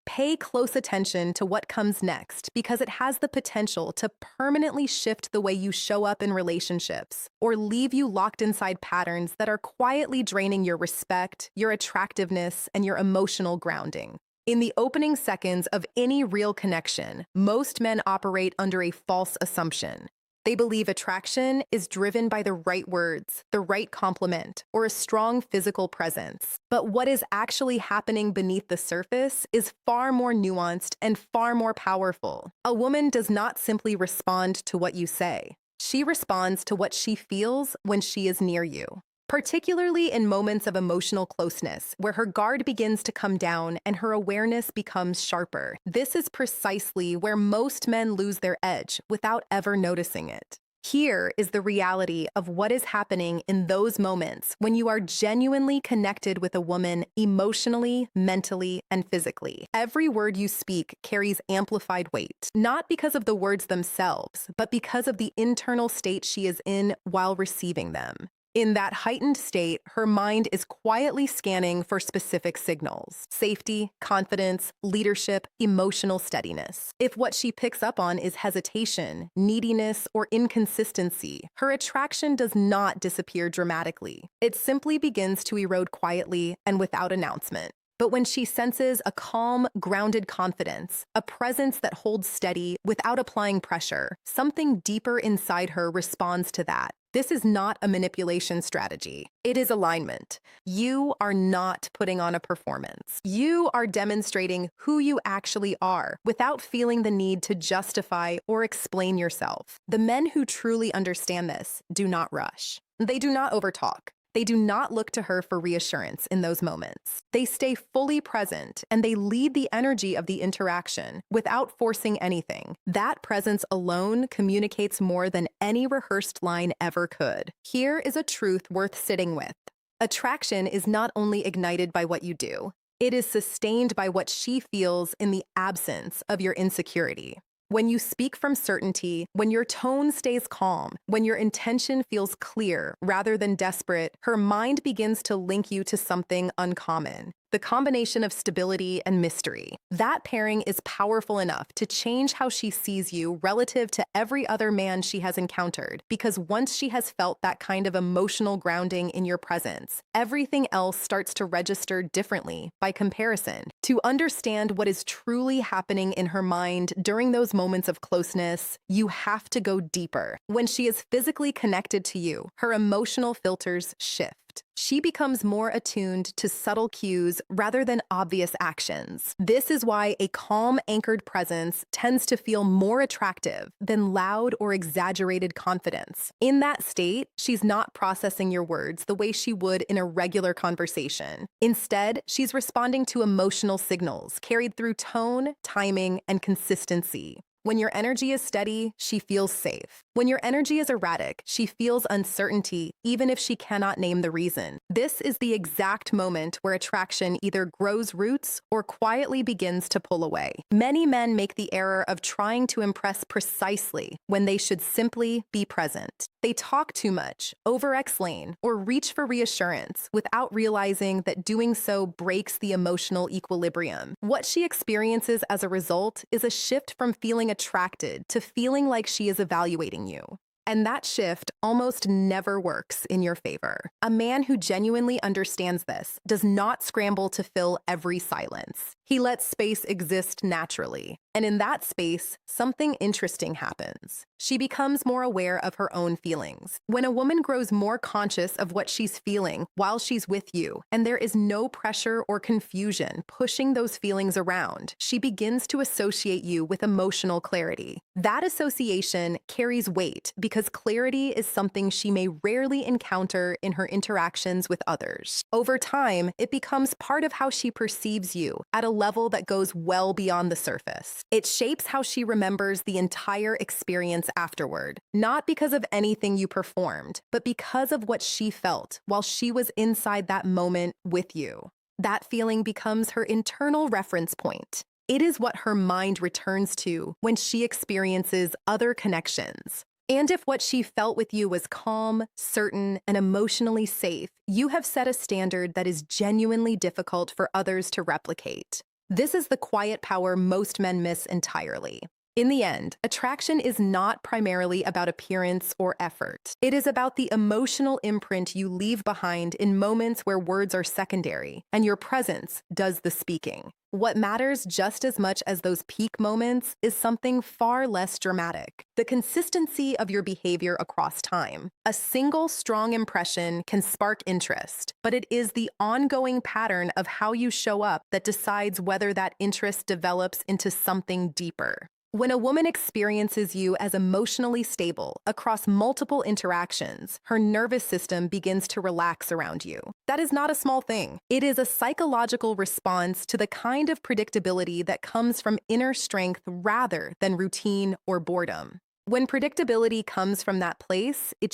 Pay close attention to what comes next because it has the potential to permanently shift the way you show up in relationships or leave you locked inside patterns that are quietly draining your respect, your attractiveness, and your emotional grounding. In the opening seconds of any real connection, most men operate under a false assumption. They believe attraction is driven by the right words, the right compliment, or a strong physical presence. But what is actually happening beneath the surface is far more nuanced and far more powerful. A woman does not simply respond to what you say. She responds to what she feels when she is near you. Particularly in moments of emotional closeness, where her guard begins to come down and her awareness becomes sharper. This is precisely where most men lose their edge without ever noticing it. Here is the reality of what is happening in those moments when you are genuinely connected with a woman emotionally, mentally, and physically. Every word you speak carries amplified weight, not because of the words themselves, but because of the internal state she is in while receiving them. In that heightened state, her mind is quietly scanning for specific signals: safety, confidence, leadership, emotional steadiness. If what she picks up on is hesitation, neediness, or inconsistency, her attraction does not disappear dramatically. It simply begins to erode quietly and without announcement. But when she senses a calm, grounded confidence, a presence that holds steady without applying pressure, something deeper inside her responds to that. This is not a manipulation strategy. It is alignment. You are not putting on a performance. You are demonstrating who you actually are without feeling the need to justify or explain yourself. The men who truly understand this do not rush. They do not overtalk. They do not look to her for reassurance in those moments. They stay fully present and they lead the energy of the interaction without forcing anything. That presence alone communicates more than any rehearsed line ever could. Here is a truth worth sitting with. Attraction is not only ignited by what you do, it is sustained by what she feels in the absence of your insecurity. When you speak from certainty, when your tone stays calm, when your intention feels clear rather than desperate, her mind begins to link you to something uncommon. The combination of stability and mystery. That pairing is powerful enough to change how she sees you relative to every other man she has encountered, because once she has felt that kind of emotional grounding in your presence, everything else starts to register differently by comparison. To understand what is truly happening in her mind during those moments of closeness, you have to go deeper. When she is physically connected to you, her emotional filters shift. She becomes more attuned to subtle cues rather than obvious actions. This is why a calm, anchored presence tends to feel more attractive than loud or exaggerated confidence. In that state, she's not processing your words the way she would in a regular conversation. Instead, she's responding to emotional signals carried through tone, timing, and consistency. When your energy is steady, she feels safe. When your energy is erratic, she feels uncertainty, even if she cannot name the reason. This is the exact moment where attraction either grows roots or quietly begins to pull away. Many men make the error of trying to impress precisely when they should simply be present. They talk too much, over-explain, or reach for reassurance without realizing that doing so breaks the emotional equilibrium. What she experiences as a result is a shift from feeling attracted to feeling like she is evaluating you. And that shift almost never works in your favor. A man who genuinely understands this does not scramble to fill every silence. He lets space exist naturally. And in that space, something interesting happens. She becomes more aware of her own feelings. When a woman grows more conscious of what she's feeling while she's with you, and there is no pressure or confusion pushing those feelings around, she begins to associate you with emotional clarity. That association carries weight because clarity is something she may rarely encounter in her interactions with others. Over time, it becomes part of how she perceives you at a level that goes well beyond the surface. It shapes how she remembers the entire experience afterward, not because of anything you performed, but because of what she felt while she was inside that moment with you. That feeling becomes her internal reference point. It is what her mind returns to when she experiences other connections. And if what she felt with you was calm, certain, and emotionally safe, you have set a standard that is genuinely difficult for others to replicate. This is the quiet power most men miss entirely. In the end, attraction is not primarily about appearance or effort. It is about the emotional imprint you leave behind in moments where words are secondary and your presence does the speaking. What matters just as much as those peak moments is something far less dramatic: the consistency of your behavior across time. A single strong impression can spark interest, but it is the ongoing pattern of how you show up that decides whether that interest develops into something deeper. When a woman experiences you as emotionally stable across multiple interactions, her nervous system begins to relax around you. That is not a small thing. It is a psychological response to the kind of predictability that comes from inner strength rather than routine or boredom. When predictability comes from that place, it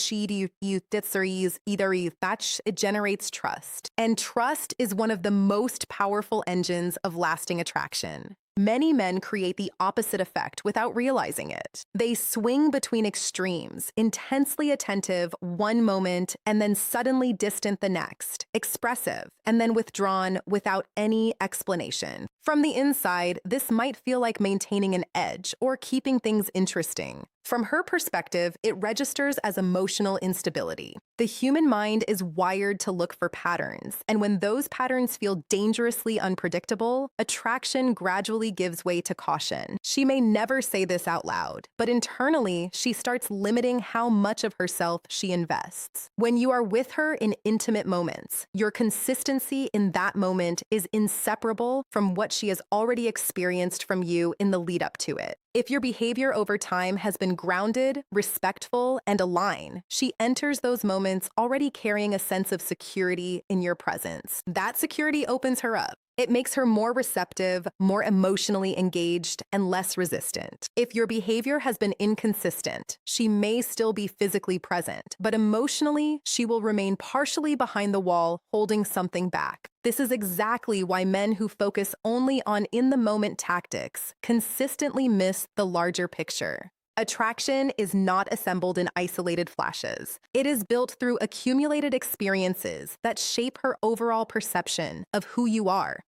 generates trust. And trust is one of the most powerful engines of lasting attraction. Many men create the opposite effect without realizing it. They swing between extremes, intensely attentive one moment and then suddenly distant the next, expressive and then withdrawn without any explanation. From the inside, this might feel like maintaining an edge or keeping things interesting. From her perspective, it registers as emotional instability. The human mind is wired to look for patterns, and when those patterns feel dangerously unpredictable, attraction gradually gives way to caution. She may never say this out loud, but internally, she starts limiting how much of herself she invests. When you are with her in intimate moments, your consistency in that moment is inseparable from what she has already experienced from you in the lead up to it. If your behavior over time has been grounded, respectful, and aligned, she enters those moments already carrying a sense of security in your presence. That security opens her up. It makes her more receptive, more emotionally engaged, and less resistant. If your behavior has been inconsistent, she may still be physically present, but emotionally, she will remain partially behind the wall, holding something back. This is exactly why men who focus only on in-the-moment tactics consistently miss the larger picture. Attraction is not assembled in isolated flashes. It is built through accumulated experiences that shape her overall perception of who you are.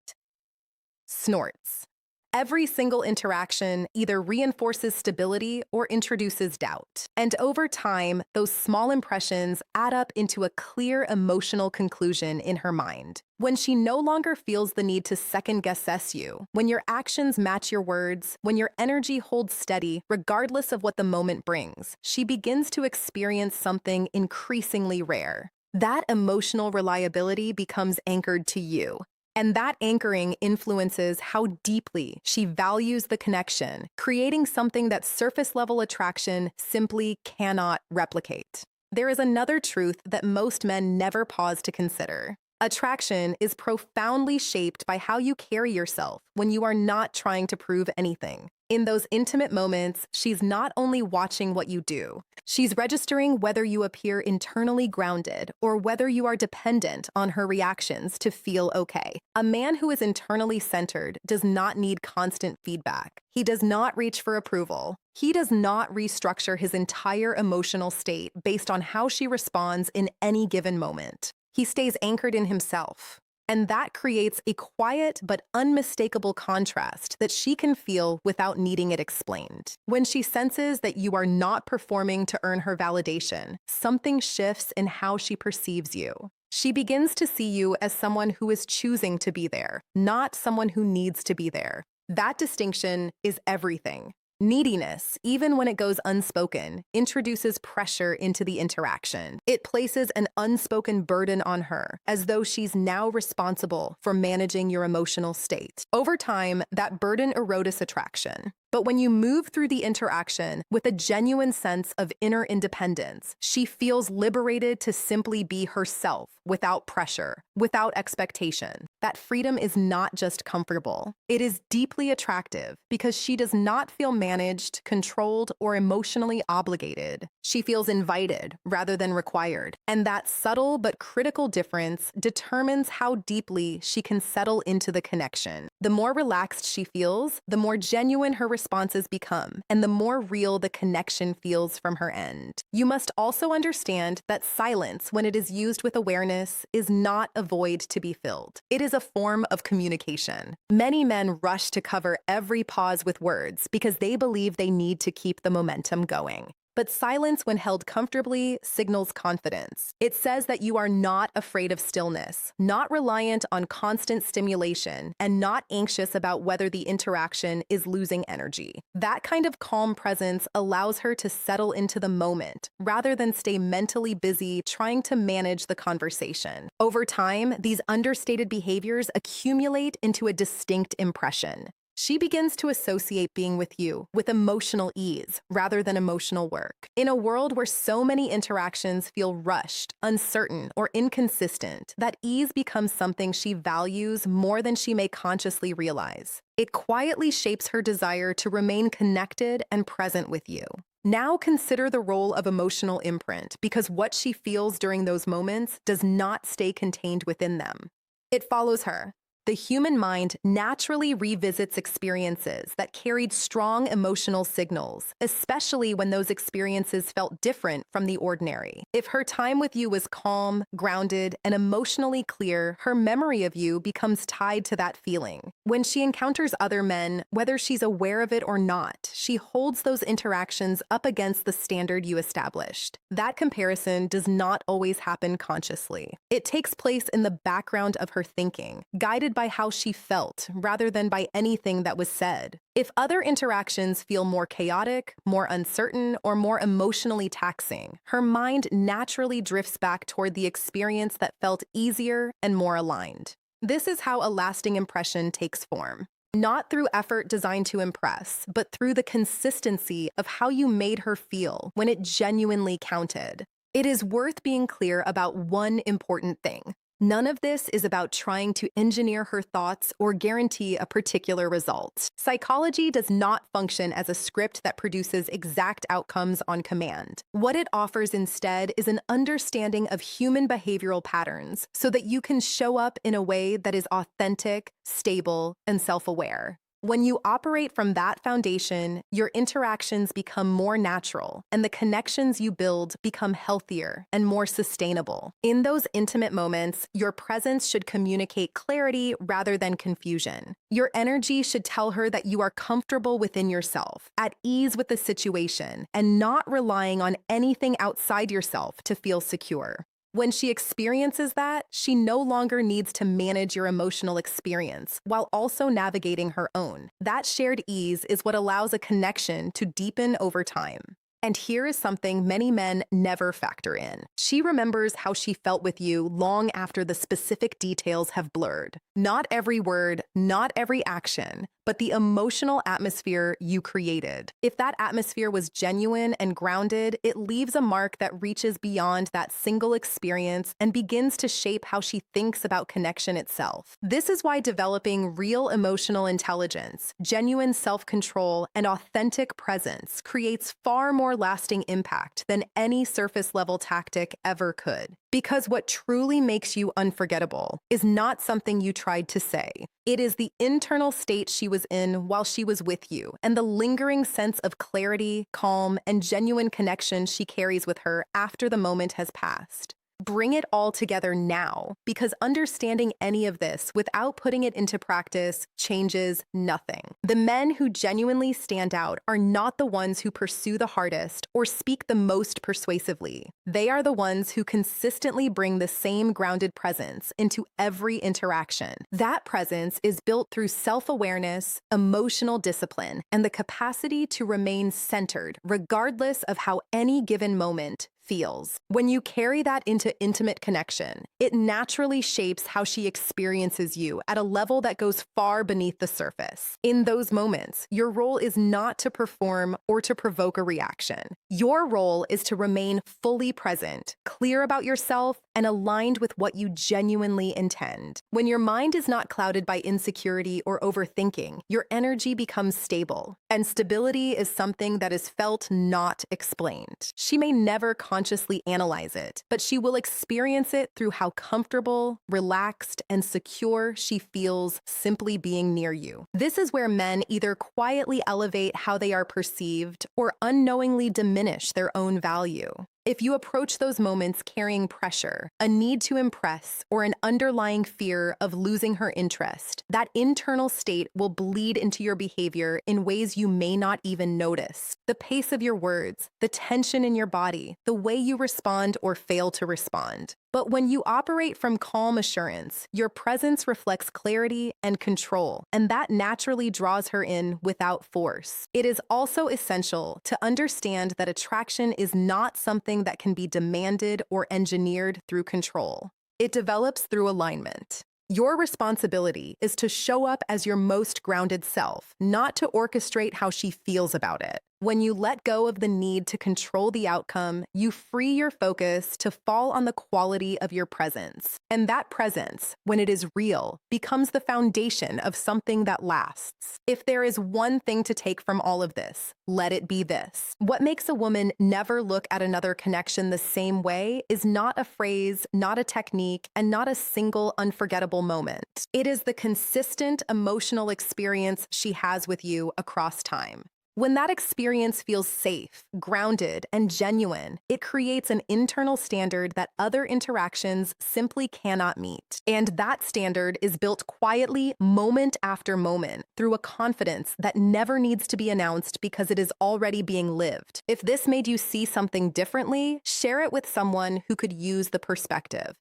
Snorts. Every single interaction either reinforces stability or introduces doubt. And over time, those small impressions add up into a clear emotional conclusion in her mind. When she no longer feels the need to second-guess you, when your actions match your words, when your energy holds steady regardless of what the moment brings, she begins to experience something increasingly rare. That emotional reliability becomes anchored to you. And that anchoring influences how deeply she values the connection, creating something that surface-level attraction simply cannot replicate. There is another truth that most men never pause to consider. Attraction is profoundly shaped by how you carry yourself when you are not trying to prove anything. In those intimate moments, she's not only watching what you do, she's registering whether you appear internally grounded or whether you are dependent on her reactions to feel okay. A man who is internally centered does not need constant feedback. He does not reach for approval. He does not restructure his entire emotional state based on how she responds in any given moment. He stays anchored in himself. And that creates a quiet but unmistakable contrast that she can feel without needing it explained. When she senses that you are not performing to earn her validation, something shifts in how she perceives you. She begins to see you as someone who is choosing to be there, not someone who needs to be there. That distinction is everything. Neediness, even when it goes unspoken, introduces pressure into the interaction. It places an unspoken burden on her, as though she's now responsible for managing your emotional state. Over time, that burden erodes attraction. But when you move through the interaction with a genuine sense of inner independence, she feels liberated to simply be herself without pressure, without expectation. That freedom is not just comfortable. It is deeply attractive because she does not feel managed, controlled, or emotionally obligated. She feels invited rather than required. And that subtle but critical difference determines how deeply she can settle into the connection. The more relaxed she feels, the more genuine her responses become, and the more real the connection feels from her end. You must also understand that silence, when it is used with awareness, is not a void to be filled. It is a form of communication. Many men rush to cover every pause with words because they believe they need to keep the momentum going. But silence, when held comfortably, signals confidence. It says that you are not afraid of stillness, not reliant on constant stimulation, and not anxious about whether the interaction is losing energy. That kind of calm presence allows her to settle into the moment, rather than stay mentally busy trying to manage the conversation. Over time, these understated behaviors accumulate into a distinct impression. She begins to associate being with you with emotional ease rather than emotional work. In a world where so many interactions feel rushed, uncertain, or inconsistent, that ease becomes something she values more than she may consciously realize. It quietly shapes her desire to remain connected and present with you. Now consider the role of emotional imprint, because what she feels during those moments does not stay contained within them. It follows her. The human mind naturally revisits experiences that carried strong emotional signals, especially when those experiences felt different from the ordinary. If her time with you was calm, grounded, and emotionally clear, her memory of you becomes tied to that feeling. When she encounters other men, whether she's aware of it or not, she holds those interactions up against the standard you established. That comparison does not always happen consciously. It takes place in the background of her thinking, guided by how she felt rather than by anything that was said. If other interactions feel more chaotic, more uncertain, or more emotionally taxing, her mind naturally drifts back toward the experience that felt easier and more aligned. This is how a lasting impression takes form. Not through effort designed to impress, but through the consistency of how you made her feel when it genuinely counted. It is worth being clear about one important thing. None of this is about trying to engineer her thoughts or guarantee a particular result. Psychology does not function as a script that produces exact outcomes on command. What it offers instead is an understanding of human behavioral patterns so that you can show up in a way that is authentic, stable, and self-aware. When you operate from that foundation, your interactions become more natural, and the connections you build become healthier and more sustainable. In those intimate moments, your presence should communicate clarity rather than confusion. Your energy should tell her that you are comfortable within yourself, at ease with the situation, and not relying on anything outside yourself to feel secure. When she experiences that, she no longer needs to manage your emotional experience while also navigating her own. That shared ease is what allows a connection to deepen over time. And here is something many men never factor in. She remembers how she felt with you long after the specific details have blurred. Not every word, not every action, but the emotional atmosphere you created. If that atmosphere was genuine and grounded, it leaves a mark that reaches beyond that single experience and begins to shape how she thinks about connection itself. This is why developing real emotional intelligence, genuine self-control, and authentic presence creates far more lasting impact than any surface-level tactic ever could. Because what truly makes you unforgettable is not something you tried to say. It is the internal state she was in while she was with you, and the lingering sense of clarity, calm, and genuine connection she carries with her after the moment has passed. Bring it all together now, because understanding any of this without putting it into practice changes nothing. The men who genuinely stand out are not the ones who pursue the hardest or speak the most persuasively. They are the ones who consistently bring the same grounded presence into every interaction. That presence is built through self-awareness, emotional discipline, and the capacity to remain centered regardless of how any given moment feels. When you carry that into intimate connection, it naturally shapes how she experiences you at a level that goes far beneath the surface. In those moments, your role is not to perform or to provoke a reaction. Your role is to remain fully present, clear about yourself, and aligned with what you genuinely intend. When your mind is not clouded by insecurity or overthinking, your energy becomes stable. And stability is something that is felt, not explained. She may never consciously consciously analyze it, but she will experience it through how comfortable, relaxed, and secure she feels simply being near you. This is where men either quietly elevate how they are perceived or unknowingly diminish their own value. If you approach those moments carrying pressure, a need to impress, or an underlying fear of losing her interest, that internal state will bleed into your behavior in ways you may not even notice. The pace of your words, the tension in your body, the way you respond or fail to respond. But when you operate from calm assurance, your presence reflects clarity and control, and that naturally draws her in without force. It is also essential to understand that attraction is not something that can be demanded or engineered through control. It develops through alignment. Your responsibility is to show up as your most grounded self, not to orchestrate how she feels about it. When you let go of the need to control the outcome, you free your focus to fall on the quality of your presence. And that presence, when it is real, becomes the foundation of something that lasts. If there is one thing to take from all of this, let it be this. What makes a woman never look at another connection the same way is not a phrase, not a technique, and not a single unforgettable moment. It is the consistent emotional experience she has with you across time. When that experience feels safe, grounded, and genuine, it creates an internal standard that other interactions simply cannot meet. And that standard is built quietly, moment after moment, through a confidence that never needs to be announced because it is already being lived. If this made you see something differently, share it with someone who could use the perspective.